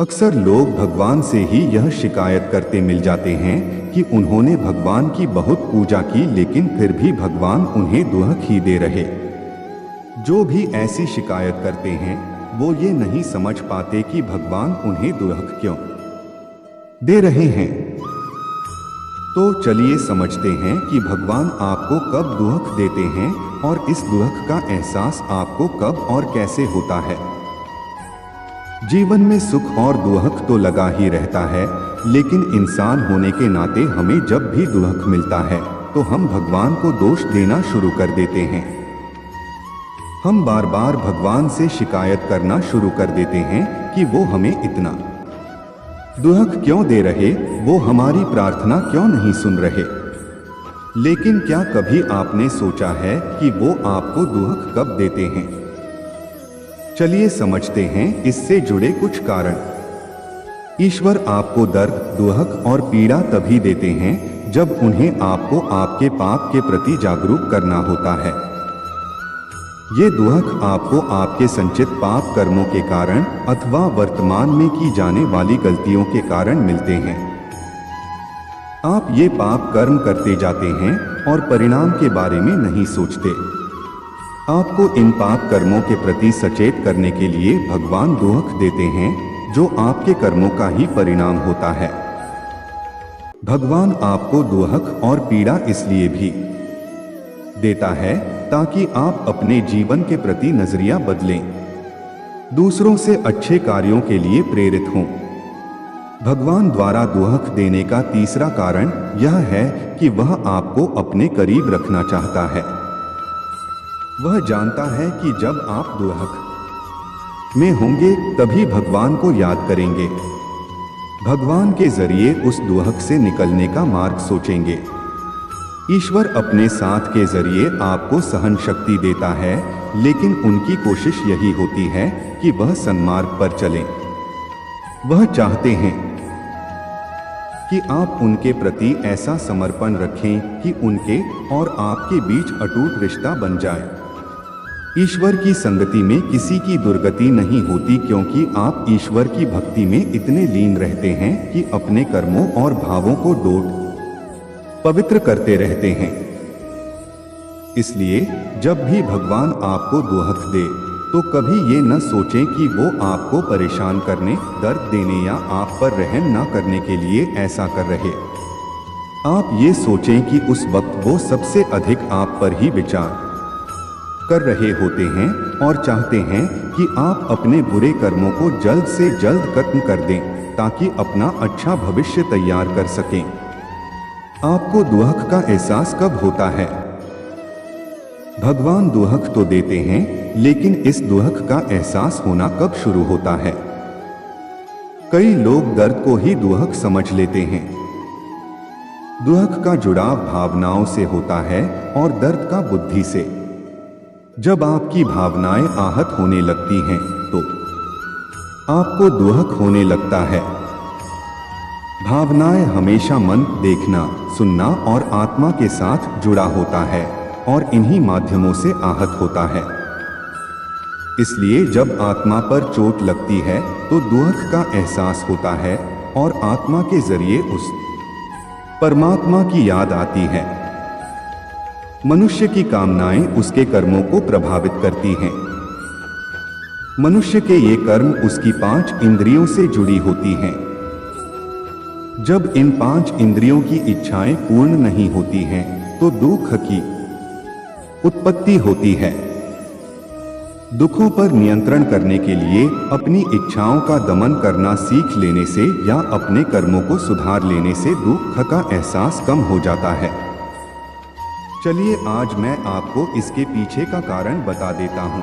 अक्सर लोग भगवान से ही यह शिकायत करते मिल जाते हैं कि उन्होंने भगवान की बहुत पूजा की लेकिन फिर भी भगवान उन्हें दुख ही दे रहे। जो भी ऐसी शिकायत करते हैं वो ये नहीं समझ पाते कि भगवान उन्हें दुख क्यों दे रहे हैं। तो चलिए समझते हैं कि भगवान आपको कब दुख देते हैं और इस दुख का एहसास आपको कब और कैसे होता है। जीवन में सुख और दुख तो लगा ही रहता है, लेकिन इंसान होने के नाते हमें जब भी दुख मिलता है तो हम भगवान को दोष देना शुरू कर देते हैं। हम बार बार भगवान से शिकायत करना शुरू कर देते हैं कि वो हमें इतना दुख क्यों दे रहे, वो हमारी प्रार्थना क्यों नहीं सुन रहे। लेकिन क्या कभी आपने सोचा है कि वो आपको दुख कब देते हैं? चलिए समझते हैं इससे जुड़े कुछ कारण। ईश्वर आपको दर्द, दुख और पीड़ा तभी देते हैं जब उन्हें आपको आपके पाप के प्रति जागरूक करना होता है। ये दुख आपको आपके संचित पाप कर्मों के कारण अथवा वर्तमान में की जाने वाली गलतियों के कारण मिलते हैं। आप ये पाप कर्म करते जाते हैं और परिणाम के बारे में नहीं सोचते। आपको इन पाप कर्मों के प्रति सचेत करने के लिए भगवान दुख देते हैं, जो आपके कर्मों का ही परिणाम होता है। भगवान आपको दुख और पीड़ा इसलिए भी देता है ताकि आप अपने जीवन के प्रति नजरिया बदलें, दूसरों से अच्छे कार्यों के लिए प्रेरित हों। भगवान द्वारा दुख देने का तीसरा कारण यह है कि वह आपको अपने करीब रखना चाहता है। वह जानता है कि जब आप दुख में होंगे तभी भगवान को याद करेंगे। भगवान के जरिए उस दुख से निकलने का मार्ग सोचेंगे। ईश्वर अपने साथ के जरिए आपको सहन शक्ति देता है, लेकिन उनकी कोशिश यही होती है कि वह सन्मार्ग पर चलें। वह चाहते हैं कि आप उनके प्रति ऐसा समर्पण रखें कि उनके और आपके बीच अटूट रिश्ता बन जाए। ईश्वर की संगति में किसी की दुर्गति नहीं होती, क्योंकि आप ईश्वर की भक्ति में इतने लीन रहते हैं कि अपने कर्मों और भावों को डोट पवित्र करते रहते हैं। इसलिए जब भी भगवान आपको दुख दे तो कभी ये न सोचें कि वो आपको परेशान करने, दर्द देने या आप पर रहम न करने के लिए ऐसा कर रहे। आप ये सोचें कि उस वक्त वो सबसे अधिक आप पर ही विचार कर रहे होते हैं और चाहते हैं कि आप अपने बुरे कर्मों को जल्द से जल्द खत्म कर दें ताकि अपना अच्छा भविष्य तैयार कर सकें। आपको दुख का एहसास कब होता है? भगवान दुख तो देते हैं, लेकिन इस दुख का एहसास होना कब शुरू होता है? कई लोग दर्द को ही दुख समझ लेते हैं। दुख का जुड़ाव भावनाओं से होता है और दर्द का बुद्धि से। जब आपकी भावनाएं आहत होने लगती हैं तो आपको दुख होने लगता है। भावनाएं हमेशा मन, देखना, सुनना और आत्मा के साथ जुड़ा होता है और इन्हीं माध्यमों से आहत होता है। इसलिए जब आत्मा पर चोट लगती है तो दुख का एहसास होता है और आत्मा के जरिए उस परमात्मा की याद आती है। मनुष्य की कामनाएं उसके कर्मों को प्रभावित करती हैं। मनुष्य के ये कर्म उसकी 5 इंद्रियों से जुड़ी होती हैं। जब इन 5 इंद्रियों की इच्छाएं पूर्ण नहीं होती हैं तो दुख की उत्पत्ति होती है। दुखों पर नियंत्रण करने के लिए अपनी इच्छाओं का दमन करना सीख लेने से या अपने कर्मों को सुधार लेने से दुख का एहसास कम हो जाता है। चलिए आज मैं आपको इसके पीछे का कारण बता देता हूँ।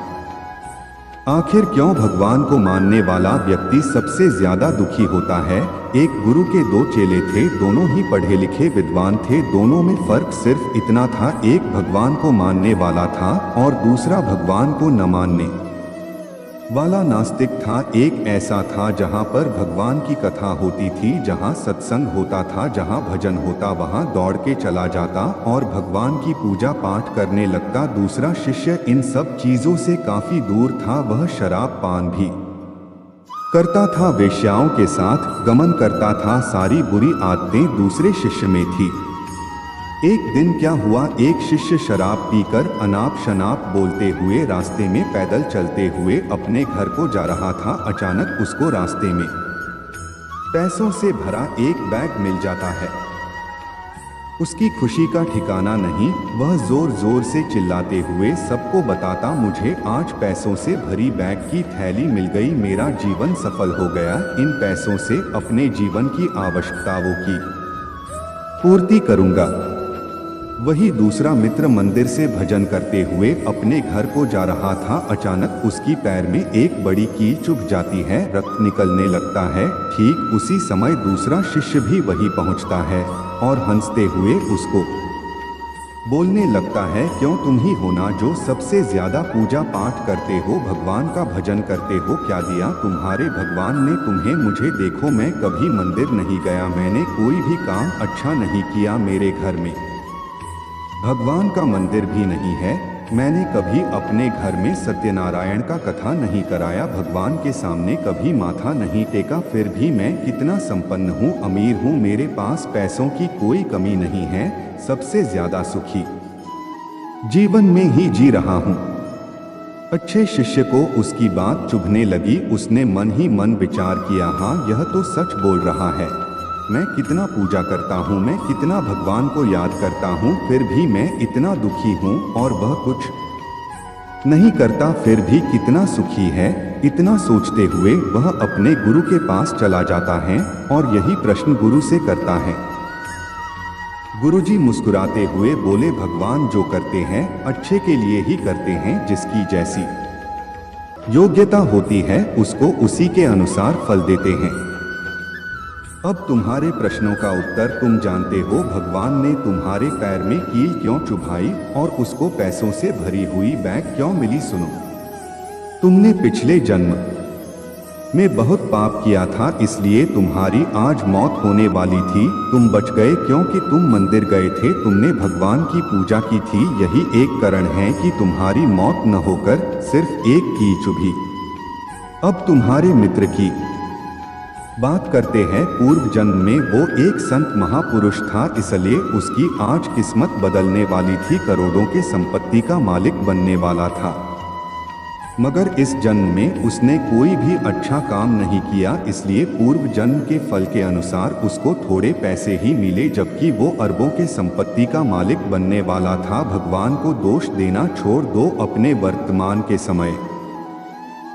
आखिर क्यों भगवान को मानने वाला व्यक्ति सबसे ज्यादा दुखी होता है? एक गुरु के 2 चेले थे, दोनों ही पढ़े लिखे विद्वान थे। दोनों में फर्क सिर्फ इतना था, एक भगवान को मानने वाला था और दूसरा भगवान को न मानने वाला नास्तिक था। एक ऐसा था जहाँ पर भगवान की कथा होती थी, जहाँ सत्संग होता था, जहाँ भजन होता, वहाँ दौड़ के चला जाता और भगवान की पूजा पाठ करने लगता। दूसरा शिष्य इन सब चीजों से काफी दूर था, वह शराब पान भी करता था, वेश्याओं के साथ गमन करता था, सारी बुरी आदतें दूसरे शिष्य में थी। एक दिन क्या हुआ, एक शिष्य शराब पीकर अनाप शनाप बोलते हुए रास्ते में पैदल चलते हुए अपने घर को जा रहा था। अचानक उसको रास्ते में पैसों से भरा एक बैग मिल जाता है। उसकी खुशी का ठिकाना नहीं। वह जोर जोर से चिल्लाते हुए सबको बताता, मुझे आज पैसों से भरी बैग की थैली मिल गई, मेरा जीवन सफल हो गया। इन पैसों से अपने जीवन की आवश्यकताओं की पूर्ति करूंगा। वही दूसरा मित्र मंदिर से भजन करते हुए अपने घर को जा रहा था। अचानक उसकी पैर में एक बड़ी कील चुभ जाती है, रक्त निकलने लगता है। ठीक उसी समय दूसरा शिष्य भी वहीं पहुंचता है और हंसते हुए उसको बोलने लगता है, क्यों तुम ही हो ना जो सबसे ज्यादा पूजा पाठ करते हो, भगवान का भजन करते हो, क्या दिया तुम्हारे भगवान ने तुम्हें? मुझे देखो, मैं कभी मंदिर नहीं गया, मैंने कोई भी काम अच्छा नहीं किया, मेरे घर में भगवान का मंदिर भी नहीं है, मैंने कभी अपने घर में सत्यनारायण का कथा नहीं कराया, भगवान के सामने कभी माथा नहीं टेका, फिर भी मैं कितना संपन्न हूँ, अमीर हूँ, मेरे पास पैसों की कोई कमी नहीं है, सबसे ज्यादा सुखी जीवन में ही जी रहा हूँ। अच्छे शिष्य को उसकी बात चुभने लगी। उसने मन ही मन विचार किया, हाँ यह तो सच बोल रहा है, मैं कितना पूजा करता हूँ, मैं कितना भगवान को याद करता हूँ, फिर भी मैं इतना दुखी हूँ, और वह कुछ नहीं करता फिर भी कितना सुखी है। इतना सोचते हुए वह अपने गुरु के पास चला जाता है और यही प्रश्न गुरु से करता है। गुरुजी मुस्कुराते हुए बोले, भगवान जो करते हैं अच्छे के लिए ही करते हैं, जिसकी जैसी योग्यता होती है उसको उसी के अनुसार फल देते हैं। अब तुम्हारे प्रश्नों का उत्तर तुम जानते हो, भगवान ने तुम्हारे पैर में कील क्यों चुभाई और उसको पैसों से भरी हुई बैग क्यों मिली? सुनो, तुमने पिछले जन्म में बहुत पाप किया था, इसलिए तुम्हारी आज मौत होने वाली थी। तुम बच गए क्योंकि तुम मंदिर गए थे, तुमने भगवान की पूजा की थी, यही एक कारण है कि तुम्हारी मौत न होकर सिर्फ एक कील चुभी। अब तुम्हारे मित्र की बात करते हैं। पूर्व जन्म में वो एक संत महापुरुष था, इसलिए उसकी आज किस्मत बदलने वाली थी, करोड़ों के संपत्ति का मालिक बनने वाला था। मगर इस जन्म में उसने कोई भी अच्छा काम नहीं किया, इसलिए पूर्व जन्म के फल के अनुसार उसको थोड़े पैसे ही मिले, जबकि वो अरबों के संपत्ति का मालिक बनने वाला था। भगवान को दोष देना छोड़ दो, अपने वर्तमान के समय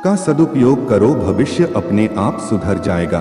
का सदुपयोग करो, भविष्य अपने आप सुधर जाएगा।